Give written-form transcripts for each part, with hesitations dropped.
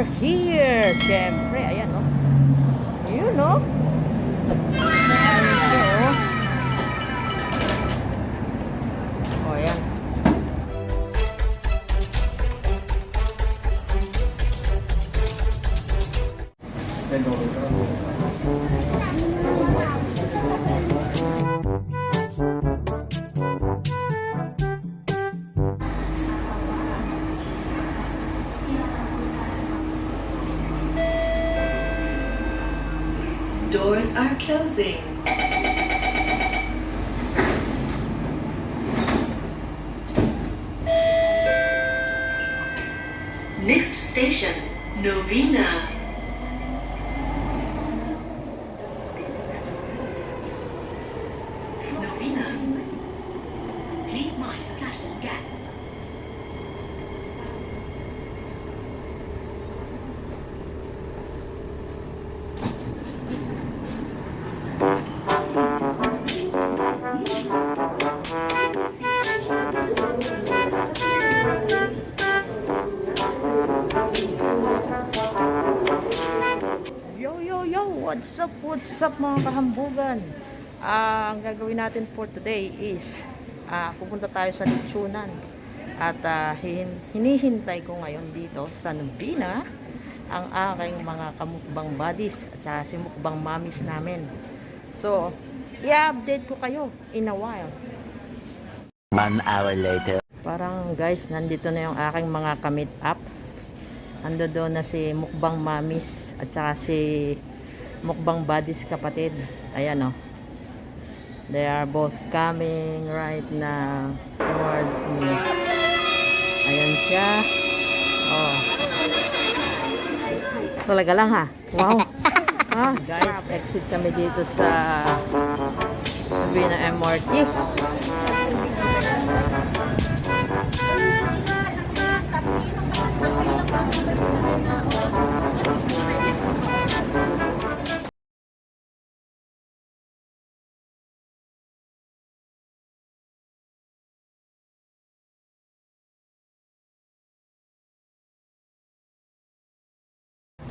are here. Siyempre, ayan, no? Yun, no? Ayan siya, oh. Oh, ayan. Doors are closing. Next station, Novena. Novena. Please mind the platform gap. Yo, what's up mga kahambugan? Ang gagawin natin for today is pupunta tayo sa Lechonan at hinihintay ko ngayon dito sa Novena ang aking mga kamukbang buddies at saka si mukbang mamis namin. So, i-update ko kayo in a while. 1 hour later. Parang guys, nandito na yung aking mga ka-meet up. Ando doon na si mukbang mamis at saka si mukbang buddies kapatid. Ayan, oh. They are both coming right now towards me. Ayan siya. Oh. Talaga lang, ha? Wow. Guys, exit kami dito sa Novena MRT.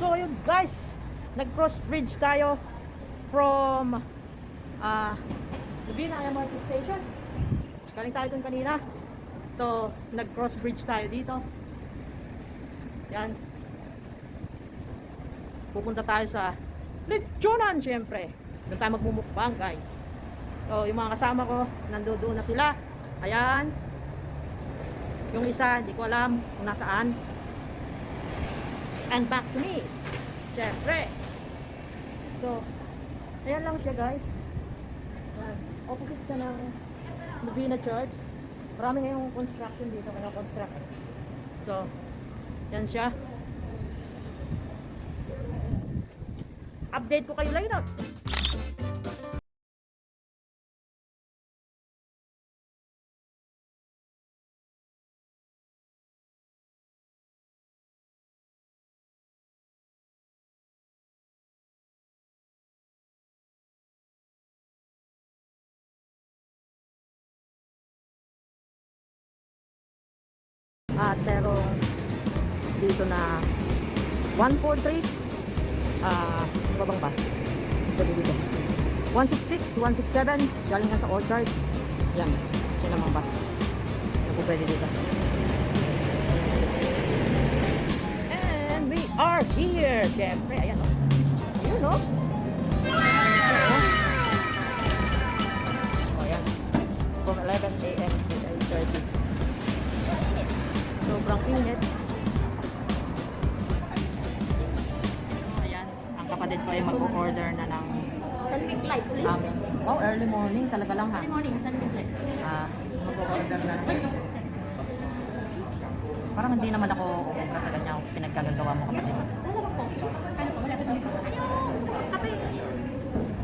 So yun guys, nag-cross bridge tayo from Novena MRT station. Galing tayo dun kanina. So nag-cross bridge tayo dito. Yan. Pupunta tayo sa Lechonan syempre. Doon tayo magmumukbang guys. So yung mga kasama ko, nandoon na sila. Ayan. Yung isa, hindi ko alam kung nasaan. And back to me. Syempre. So, ayan lang siya guys. Opposite siya ng Novena Church. Marami ngayong construction dito. Kaya construct. So, yan siya. Update ko kayo later. Pero dito na 143 babang bus dito 166, 167 galing nga sa Orchard. Yan, yan ang mga bus na po pwede dito. And we are here syempre, ayan o, yun o, ayan, from 11 AM to 8:30. Sobrang init. Ayan, ang kapatid ko ay mag-order na ng Sunbig light, please. amin. Oh, early morning talaga lang ha. Good morning, sunbig light. Mag-order na. Parang hindi naman ako ubra sa ganyan pinagkagagawa mo kapatid. Wala bang coffee? Ano pa? Wala ba tayo? Kape.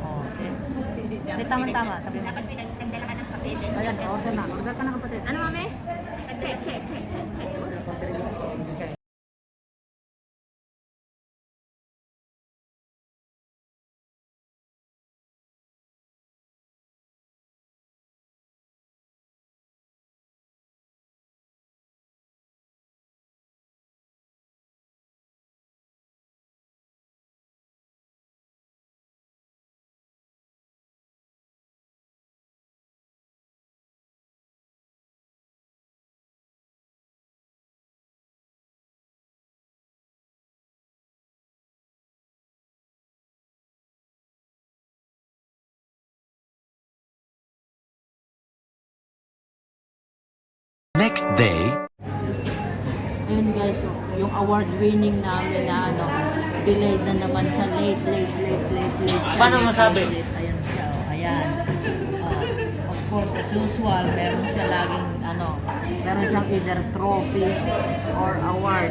Oh, okay. Hindi, tama-tama. Sabi mo. Dapat nagdala ka ng kape din. Ayan, order na. Order ka na kapatid. Ano mami? Check. Okay. next day. Ayun guys, oh, yung award winning namin na ano, delayed na naman sa late. Paano masabi? Ayan siya, oh, ayan. Of course, as usual, meron siya laging ano, meron siyang either trophy or award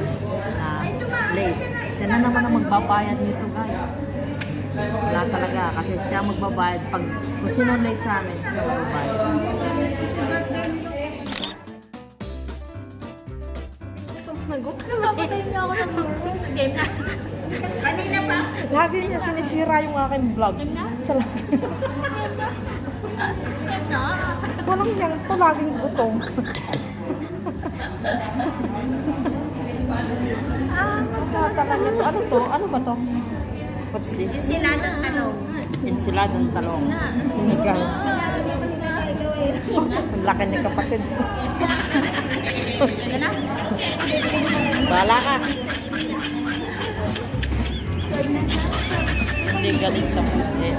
na late. Siya na naman ang magbabayad nito guys. Wala talaga, kasi siya magbabayad. Pag kung sino late sa amin, siya magbabayad. Napapatay na ako ng sa game na. Kanina pa. Lagi niya sinisira yung aking vlog. Sa lagi. Ito. Walang yan. Ito laging gutom. Talaga to. Ano to? Ano ba to? What's this? Ensiladang talong. Ensiladang talong. Sinigang. Ang laki ni kapatid. Ano na? Bala ka. Hindi galing sa puti.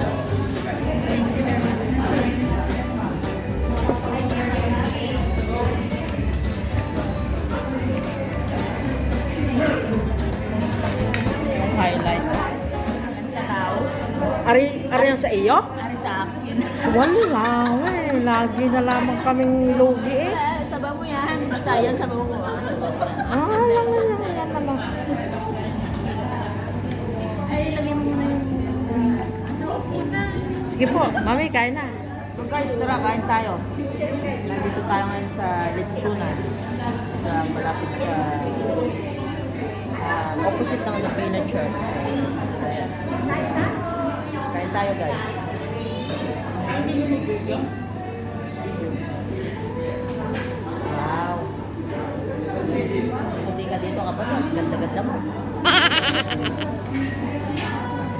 Highlights. Ari yan sa iyo? Ano sa akin? Wala eh. Lagi na lamang kaming lugi eh. Sabaw mo yan. Basta yan, sabaw mo. Yan naman. Ay, lagay mo muna yung... Sige po, mami, kain na. So guys, tara, kain tayo. Nandito tayo ngayon sa Lechunan. Sa malapit sa opposite ng Lupina Church. Ayan. Kain tayo guys. Wow. Puti ka dito kapatid. Ganda-ganda mo.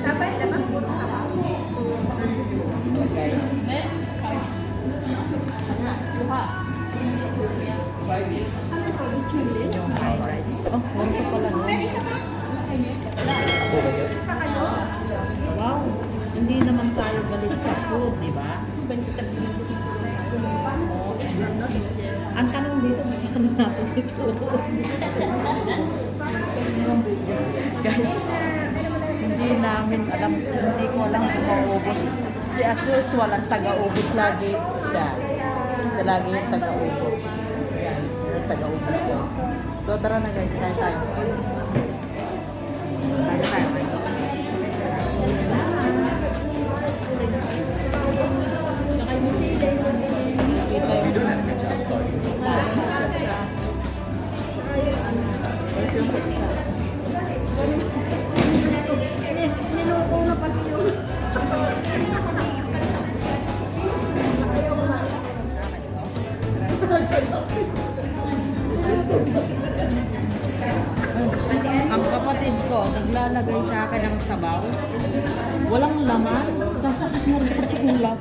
Dapat lamang puro ka ba? Guys. Sana, luha. Yung highlights. Oh, meron ko pala. No? Wow. Hindi naman tayo galit sa food, di ba? Ang tanong dito, ano natin ito? Guys, hindi namin alam, hindi ko alam kung maubos. Si as usual, ang taga-ubos lagi siya. Siya lagi yung taga-ubos. Yan, yung taga-ubos guys. So tara na guys, tayo tayo. Tayo tayo. Nakita Niluto na pati yung... Ang kapatid ko, naglalagay sa akin ng sabaw. Walang laman. Sasakit mo lahat yung laman.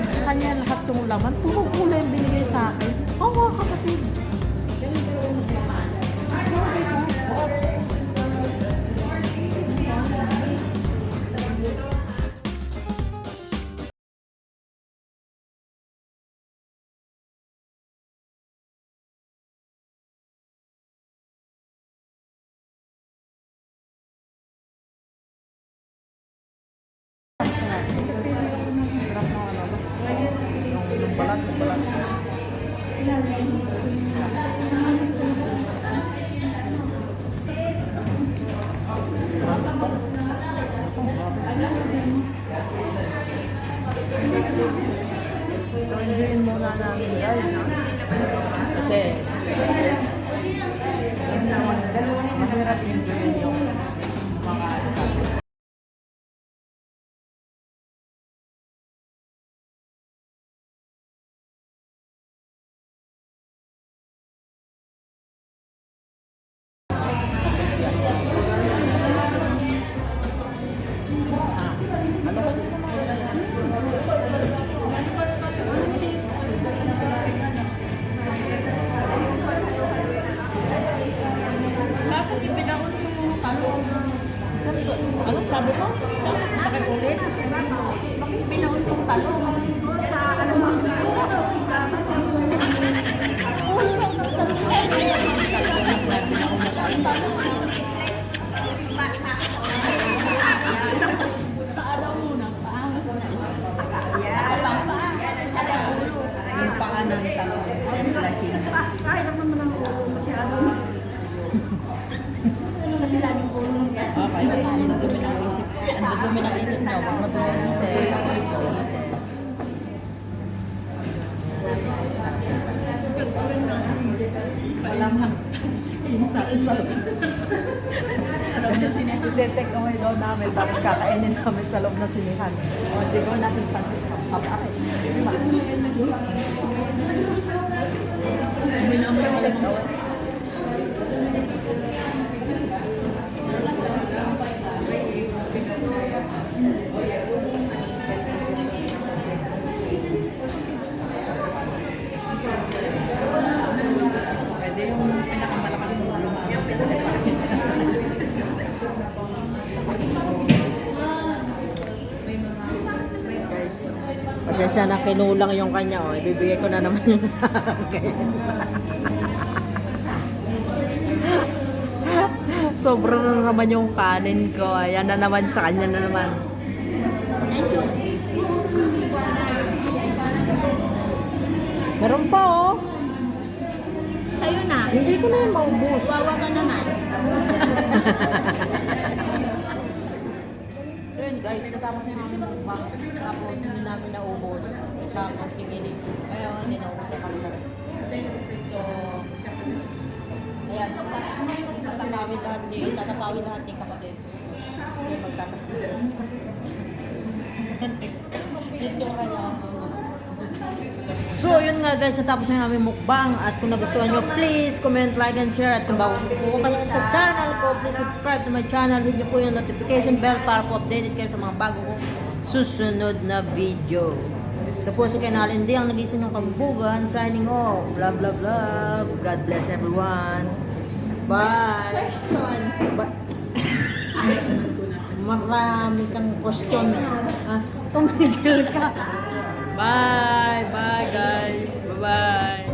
Sa kanya lahat yung laman. Puro kulay yung binigay sa akin. Oo, mga kapatid. Yung balat. Enjoyin muna namin guys. Kasi mahirap enjoyin yung mga Anong sabi ko? Bakit ulit? Bakit pinaon tong talong? Sa ano? Yung paa ng talong, slicing. Kahit naman mo nang ulo masyado. Okay, ang dudumi ng isip. Ang dudumi ng isip niyo, wag madumi ang isip. I-detect away daw namin, tapos kakainin namin sa loob ng sinihan. O, di ko natin pansin. Papakit. Pwede yung pinakamalakas mo lumapit. Guys, pasensya na kinulang yung kanya. Oh. Ibibigay ko na naman yung sa akin. Sobra na naman yung kanin ko. Ayan na naman sa kanya na naman. Meron pa oh. Sa'yo na. Hindi ko na yung maubos. Wawa ka naman. Yun guys, natapos na namin mukbang. Tapos hindi namin naubos. Tapos tinginin. Kaya hindi naubos yung kanila. So, ayan. Tatapawin lahat ni kapatid. Hindi magtatas na. Yung tsura niya. So, yun nga guys, natapos na namin mukbang. At kung nagustuhan nyo, please comment, like, and share. At kung bago po kayo sa channel ko, please subscribe to my channel. Hit nyo po yung notification bell para po updated kayo sa mga bago kong susunod na video. Ito po si Kenalin Di, ang nagising ng Kambugan. Signing off. Blah, blah, blah. God bless everyone. Bye. Bye. Marami kang question. Tumigil ka. Bye. Bye guys. Bye-bye.